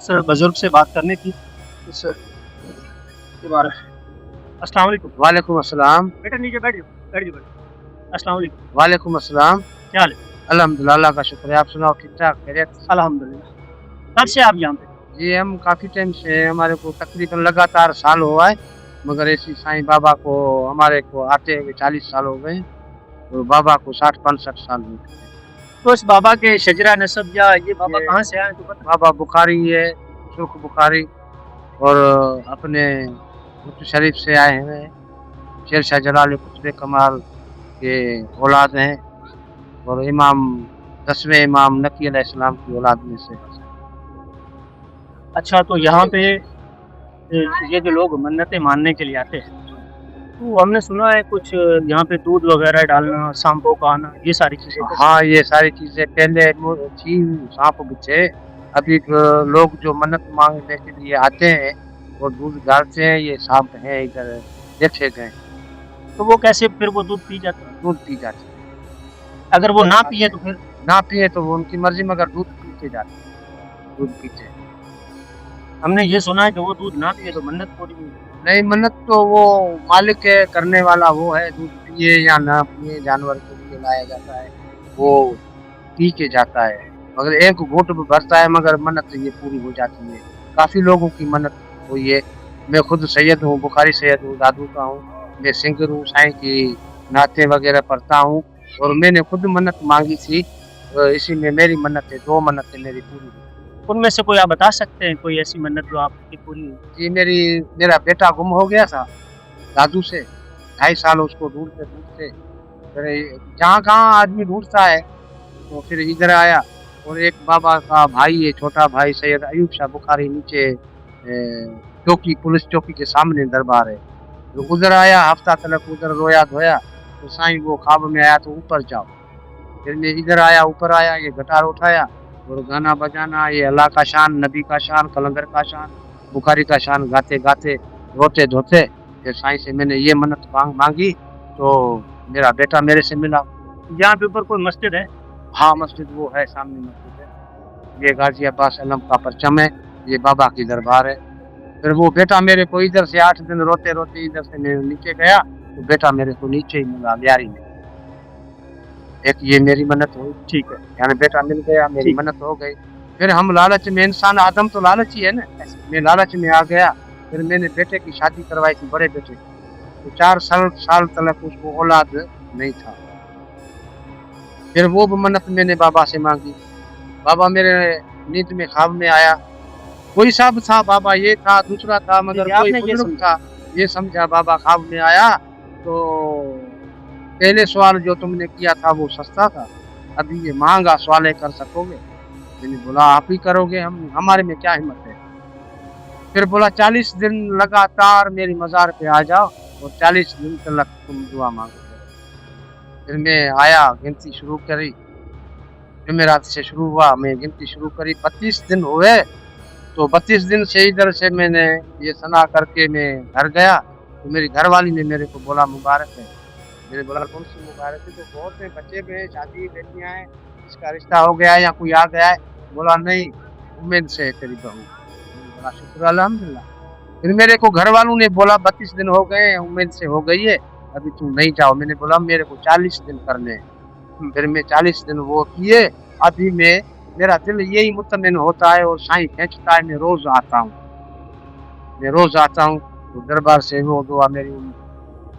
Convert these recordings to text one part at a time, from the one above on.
उस बुजुर्ग से बात करनी थी इस के बारे में। अस्सलाम वालेकुम। वालेकुम अस्सलाम। बेटा नीचे बैठ जाओ, बैठ जाओ बेटा। अस्सलाम वालेकुम। वालेकुम अस्सलाम। क्या हाल है? अल्हम्दुलिल्लाह, अल्लाह का शुक्र है। आप सुनाओ, ठीक ठाक खैरियत? अल्हम्दुलिल्लाह। कब से आप यहाँ पे? जी हम काफ़ी टाइम से, हमारे को तकरीबन लगातार साल हुआ है, मगर ऐसी साईं बाबा को हमारे को आते हुए 40 साल हो गए हैं, और बाबा को 60-65 साल हो गए। तो इस बाबा के शजरा नसब या ये बाबा कहाँ से आए तो बता। बाबा बुखारी है, सुर्ख बुखारी, और अपने मुफ्ती शरीफ से आए हैं। शेर शाह जलाल कुतुब कमाल के औलाद हैं, और इमाम 10वें इमाम नकी अलैहिस्सलाम की औलाद में से। अच्छा, तो यहाँ पे ये जो लोग मन्नतें मानने के लिए आते हैं, तो हमने सुना है कुछ यहाँ पे दूध वगैरह डालना, सांपों का आना, ये सारी चीजें। हाँ, ये सारी चीजें पहले थी, सांप भी थे। अभी लोग जो मन्नत मांगने के लिए आते हैं वो दूध डालते हैं, ये सांप है इधर देखे गए। तो वो कैसे फिर वो दूध पी जाते हैं? दूध पी जाते हैं। अगर वो ना पिए तो फिर? ना पिए तो वो उनकी मर्जी, मगर दूध पीते जाते हैं, दूध पीते हैं। हमने ये सुना है कि वो दूध ना पिए तो मन्नत पूरी नहीं, मन्नत तो वो मालिक है, करने वाला वो है। दूध पिए या ना पिए, जानवर के लिए लाया जाता है, वो पी के जाता है, मगर एक घूंट भरता है, मगर मन्नत ये पूरी हो जाती है। काफ़ी लोगों की मन्नत हुई है। मैं खुद सैयद हूँ, बुखारी सैयद हूँ, दादू का हूँ, मैं सिंगर हूँ, साईं की नाते वगैरह पढ़ता हूँ, और मैंने खुद मन्नत मांगी थी, इसी में मेरी मन्नत है, 2 मन्नतें मेरी पूरी हुई। उनमें से कोई आप बता सकते हैं कोई ऐसी मन्नत जो आपकी पूरी हुई? जी, मेरा बेटा गुम हो गया था दादू से, 2.5 साल उसको ढूंढते ढूंढते, फिर जहाँ कहाँ आदमी ढूंढता है तो फिर इधर आया। और एक बाबा का भाई है, छोटा भाई सैयद अयूब शाह बुखारी, नीचे चौकी, पुलिस चौकी के सामने दरबार है, तो उधर आया, हफ्ता तलक उधर रोया धोया, तो साईं वो ख्वाब में आया तो ऊपर जाओ। फिर मैं इधर आया, ऊपर आया, ये गिटार उठाया और गाना बजाना, ये अल्लाह का शान, नबी का शान, कलंदर का शान, बुखारी का शान गाते गाते, रोते धोते, फिर साईं से मैंने ये मन्नत मांगी, तो मेरा बेटा मेरे से मिला। यहाँ पे ऊपर कोई मस्जिद है? हाँ, मस्जिद वो है, सामने मस्जिद है, ये गाजी अब्बास अलम का परचम है, ये बाबा की दरबार है। फिर वो बेटा मेरे को इधर से 8 दिन रोते रोते इधर से मैं नीचे गया, तो बेटा मेरे को नीचे ही मिला लियारी में। एक ये मेरी मन्नत हुई, ठीक है, यानी बेटा मिल गया, मेरी मन्नत हो गई। फिर हम लालच में, इंसान आदम तो लालची है ना, मैं लालच में आ गया। फिर मैंने बेटे की शादी करवाई थी, बड़े बेटे, तो 4 साल तक उसको औलाद नहीं था। फिर वो मन्नत मैंने बाबा से मांगी। बाबा मेरे नींद में ख्वाब में आया, कोई सब था, बाबा ये था, दूसरा था, मगर कोई बुजुर्ग था, ये समझा बाबा ख्वाब में आया। तो पहले सवाल जो तुमने किया था वो सस्ता था, अभी ये महंगा सवाल कर सकोगे? मैंने बोला आप ही करोगे, हमारे में क्या हिम्मत है। फिर बोला 40 दिन लगातार मेरी मज़ार पे आ जाओ और 40 दिन तक तुम दुआ मांगो। फिर मैं आया, गिनती शुरू करी, जुमेरात से शुरू हुआ, मैं गिनती शुरू करी, 32 दिन हुए। तो 32 दिन से इधर से मैंने ये सना करके मैं घर गया, तो मेरी घरवाली ने मेरे को बोला मुबारक है। मैंने बोला कौन सी मुबारक है? तो बहुत हैं, बच्चे भी हैं, शादी बेटियाँ हैं, इसका रिश्ता हो गया है या कोई आ गया है? बोला नहीं, उम्मीद से है तेरी बहू। मैंने बोला शुक्र अल्हम्दुलिल्लाह। फिर मेरे को घर वालों ने बोला 32 दिन हो गए, उम्मीद से हो गई है, अभी तुम नहीं जाओ। मैंने बोला मेरे को 40 दिन करने हैं। फिर मैं 40 दिन वो किए। अभी मेरा दिल यही मुतमिन होता है और साईं खींचता है, मैं रोज़ आता हूँ, तो दरबार से वो दुआ मेरी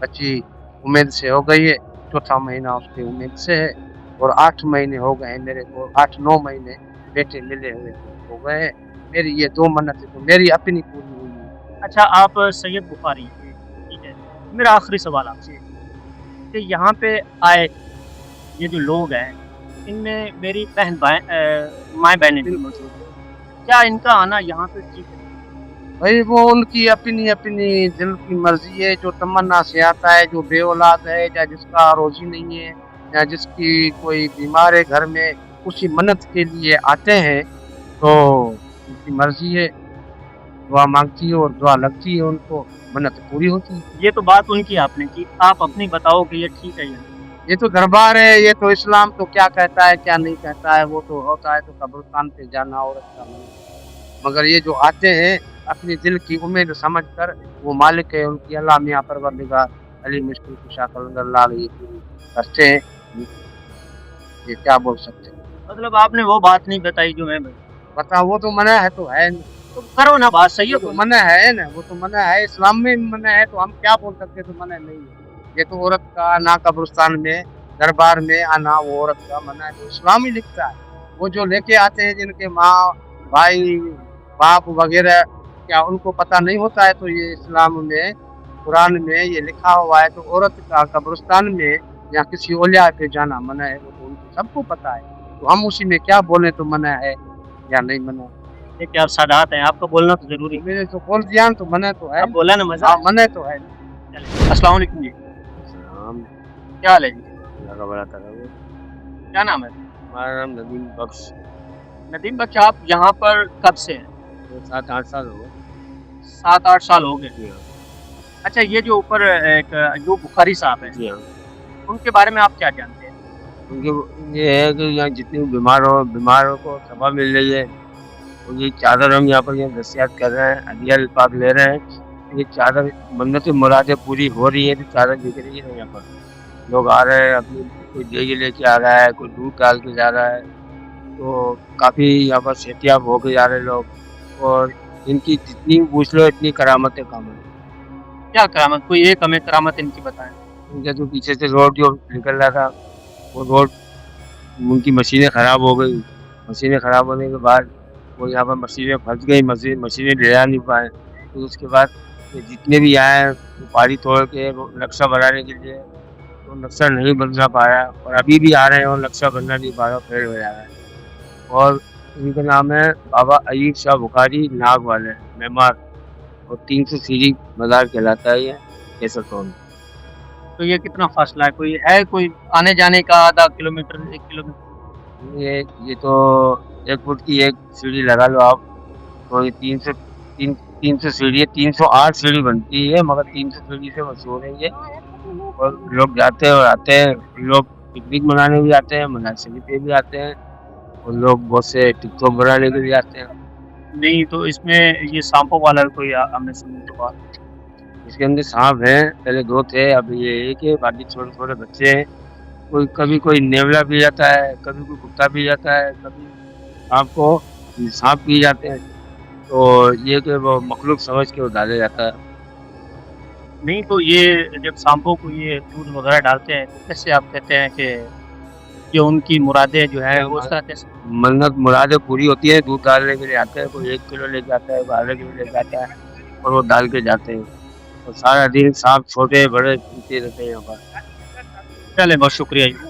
बच्ची उम्मीद से हो गई है, चौथा महीना उसके उम्मीद से है, और 8 महीने हो गए हैं मेरे को, 8-9 महीने बेटे मिले हुए हो गए हैं। मेरी ये 2 मन्नतें तो मेरी अपनी पूरी हुई है। अच्छा, आप सैयद बुखारी, ठीक है, मेरा आखिरी सवाल आपसे कि यहाँ पे आए ये जो लोग हैं, इनमें मेरी माएँ बहनें भी मौजूद हैं, क्या इनका आना यहाँ पे ठीक है? भाई वो उनकी अपनी अपनी दिल की मर्जी है, जो तमन्ना से आता है, जो बे औलाद है या जिसका रोजी नहीं है या जिसकी कोई बीमार है घर में, उसी मन्नत के लिए आते हैं, तो उनकी मर्जी है, दुआ मांगती है और दुआ लगती है, उनको मन्नत पूरी होती है। ये तो बात उनकी आपने की, आप अपनी बताओ कि ये ठीक है या नहीं? ये तो दरबार है, ये तो इस्लाम तो क्या कहता है क्या नहीं कहता है, वो तो होता है तो कब्रिस्तान पे जाना और अच्छा नहीं। मगर ये जो आते हैं अपनी दिल की उम्मीद समझ कर, वो मालिक है उनकी अल्लाह मियाँ परवरदिगार अली मुश्किल कुशा कलंदर ये पूरी करते हैं। ये क्या बोल सकते हैं। मतलब आपने वो बात नहीं बताई जो मैं पता वो तो मना है तो है नहीं, तो करो ना बात, सही है वो तो मना है ना, वो तो मना है, इस्लाम में मना है, तो हम क्या बोल सकते हैं तो मना नहीं है। ये तो औरत का आना कब्रिस्तान में दरबार में आना वो औरत का मना है, तो इस्लाम ही लिखता है। वो जो लेके आते हैं जिनके माँ भाई बाप वगैरह, क्या उनको पता नहीं होता है? तो ये इस्लाम में कुरान में ये लिखा हुआ है, तो औरत का कब्रिस्तान में या किसी औलिया पे जाना मना है, वो तो उनको सबको पता है। तो हम उसी में क्या बोले तो मना है या नहीं मना है। देखिए आप सादात हैं, आपको बोलना तो जरूरी है। मैंने तो बोल दिया तो मना तो है, आप बोला ना मजा। हाँ मना तो है। चलिए, अस्सलाम वालेकुम जी, क्या हाल है जी? क्या नाम है? हमारा नाम नदीम बख्श। नदीम बख्श, आप यहाँ पर कब से हैं? 7-8 साल हो गए। 7-8 साल हो गए। जी हाँ। अच्छा, ये जो ऊपर एक जो बुखारी साहब हैं, जी हाँ। उनके बारे में आप क्या जानते हैं? उनके ये है कि यहाँ जितने बीमारों को सभा मिल रही है, तो ये चादर हम यहाँ पर दस्तियाब कर रहे हैं, हदिया पाक ले रहे हैं। ये चादर मन्नत मुरादें पूरी हो रही है, तो चादर बिक रही है यहाँ पर। लोग आ रहे हैं, अपनी कोई देगी लेके आ रहा है, कोई दूध डाल के जा रहा है, तो काफ़ी यहाँ पर सेहतियाब हो के जा रहे हैं लोग। और इनकी जितनी पूछ लो इतनी करामतें कम है। क्या करामत, कोई एक हमें करामत इनकी बताएं। इनका जो पीछे से रोड जो निकल रहा था, वो रोड उनकी मशीनें ख़राब हो गई। मशीनें ख़राब होने के बाद वो यहाँ पर मशीनें फंस गई, मशीनें ले आ नहीं पाए। तो उसके बाद ये जितने भी आए पहाड़ी तोड़ के नक्शा बनाने के लिए, तो नक्शा नहीं बन पाया, और अभी भी आ रहे हैं और नक्शा बनना नहीं पा रहा, फेल हो जा रहा है। और इनका नाम है बाबा अयूब शाह बुखारी नाग वाले मेमार, और 300 सीढ़ी मज़ार कहलाता है ये केसर टोल। तो ये कितना फासला है, कोई कोई आने जाने का आधा किलोमीटर 1 किलोमीटर? ये तो 1 फुट की एक सीढ़ी लगा लो आप, तो ये 300 सीढ़ी है, 308 सीढ़ी बनती है, मगर 300 सीढ़ी से मशहूर है ये। और लोग जाते हैं और आते हैं, लोग पिकनिक मनाने भी आते हैं, मनासिबी पे भी आते हैं, और लोग बहुत से टिकटॉक बनाने के लिए आते हैं। नहीं, तो इसमें ये सांपों वाला कोई हमने सुनी तो बात। इसके अंदर सांप हैं, पहले 2 थे, अब ये 1 है, बाकी छोटे-छोटे बच्चे हैं। कभी कोई नेवला पी जाता है, कभी कोई कुत्ता पी जाता है, कभी सांप पी जाते हैं। तो ये कि वो मखलूक समझ के वो डाला जाता है। नहीं, तो ये जब सांपों को ये दूध वगैरह डालते हैं, तो कैसे आप कहते हैं कि ये उनकी मुरादें जो है वो उसका कैसे? मन्नत मुरादें पूरी होती है, दूध डालने के लिए आते हैं, कोई 1 किलो लेके आता है, कोई आधा किलो लेके आता है, और वो डाल के जाते हैं। और सारा दिन सांप छोटे बड़े पीते रहते हैं यहाँ पर। चलें, बहुत शुक्रिया जी।